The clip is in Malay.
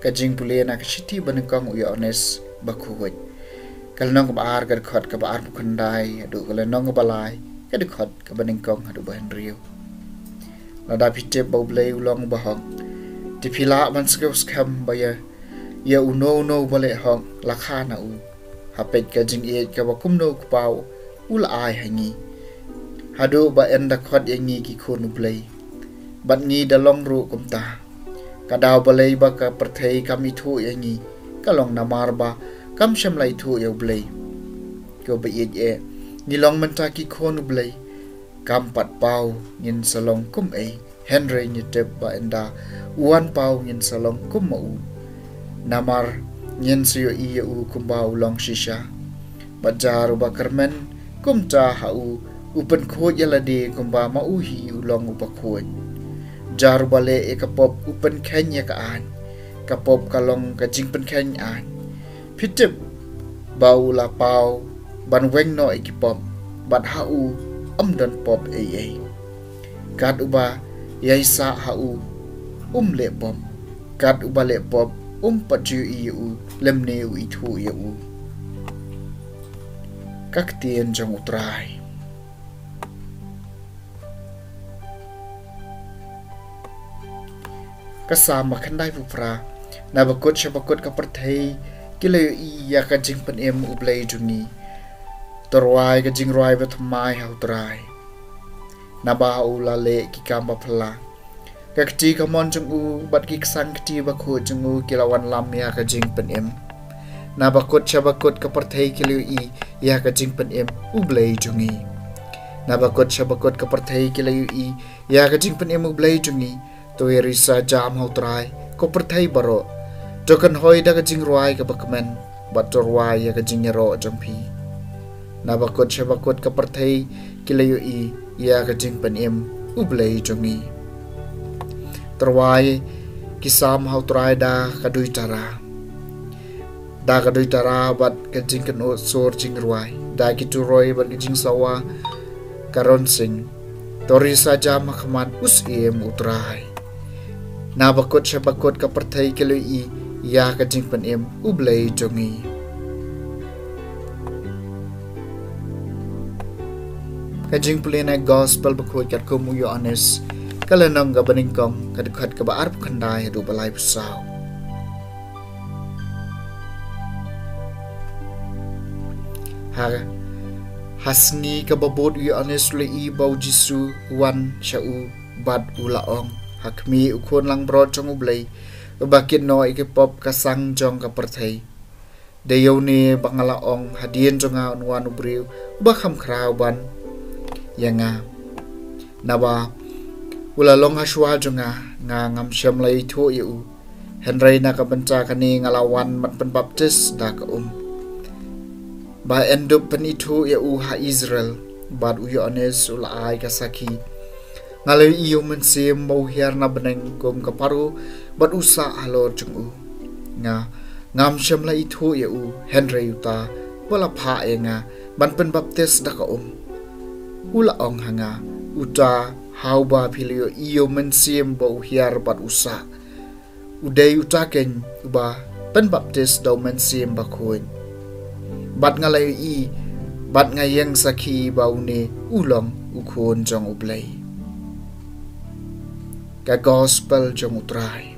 ka Jingpule na ka shiti banengkong uya ones bakhuj kalnong baar ka khot ka baar bukhandai adu kalnong balai ka khot ka banengkong adu ban riu lada pite boblei ulong bahok tipila man skos kham baya ya uno no bale hok lakha na u hapet ka jing e ka bakum no pau ul ai hangi hadu ba enda khot yangi ki khonu blei bat ngi dalong ru kumta kadaw balai ba ka perthei kami thu yangi kalong namar ba kam sham lai thu yo blei ko ba ye e ni long man ta ki khonu blei kam pat pau nin salong kum e henry ni tep ba enda uan pau nin salong kum mau namar nin siyo iya u kumbau long shisha bajaru ba karmen kumta ha u upen khoj yalade kumba ma u hi u long u ba khoj jaru bale e kapop upen khenya ka an kapop kalong ka jingpen kheny an phitip bau la pau ban weng no e kipop bat ha u dan pop e kat uba yaisa ha u le pop kat uba le pop patu i u lemne u itu ya u kak tien jong utrai kasama khandai pupra na bakut shabakut ka perthei kile i ya ka jingpen em u blai jungi torwai ka jingroi ba thamai ha utrai na ba u la le ki kamba phla kakti kamon jung u bat ki sang kti ba khu jung u kilawan lam ya ka jingpen em na bakut shabakut ka perthei kile i ya ka jingpen em u blai jungi na bakut shabakut ka perthei kile i ya ka jingpen em u blai jungi to risa jam ho trai ko perthai baro tokan hoi da ka jingroi ka bakmen bat torwai ya ka jingero jampi na bakut shabakut ka perthei kile i ya ka jingpen em u blai jungi terwai kisam hau trai da kadui tara bat kajing keno sor jing ruai da kitu roi bat kajing sawa karon sing tori saja makman us em utrai na bakut shabakut ka perthai kelo i ya kajing pen em ublei jongi kajing pulena gospel bakut kat ko muyo honest kalanong ga baningkong kadukhat ka baar khandai du balai pusau hasni ka babod yu honestly i bau jisu wan shau bad ulaong hakmi ukhon lang brod chong ublei bakit no ke pop ka sang jong ka perthei deyone bangalaong hadien jonga unwan ubriu ba kham khrau ban yanga naba ula long haswa jonga nga ngam syam lai thu yu henry na ka banca kani ngalawan mat pen baptis da ka ba endup pen itu yu ha Israel bad u yones ula ai ka saki ngalai iu men sim mau hiar na beneng kom ka paru bad usa halor chung u nga ngam syam lai thu yu henry uta wala pha e nga ban pen baptis da ka ula ong hanga uta how ba pilio iyo men sim bo hiar bat usa udai utaken ba pen baptis do men sim ba khoin bat ngalai i bat ngayeng sakhi baune ulong ukhon jong ublei ka gospel jong utrai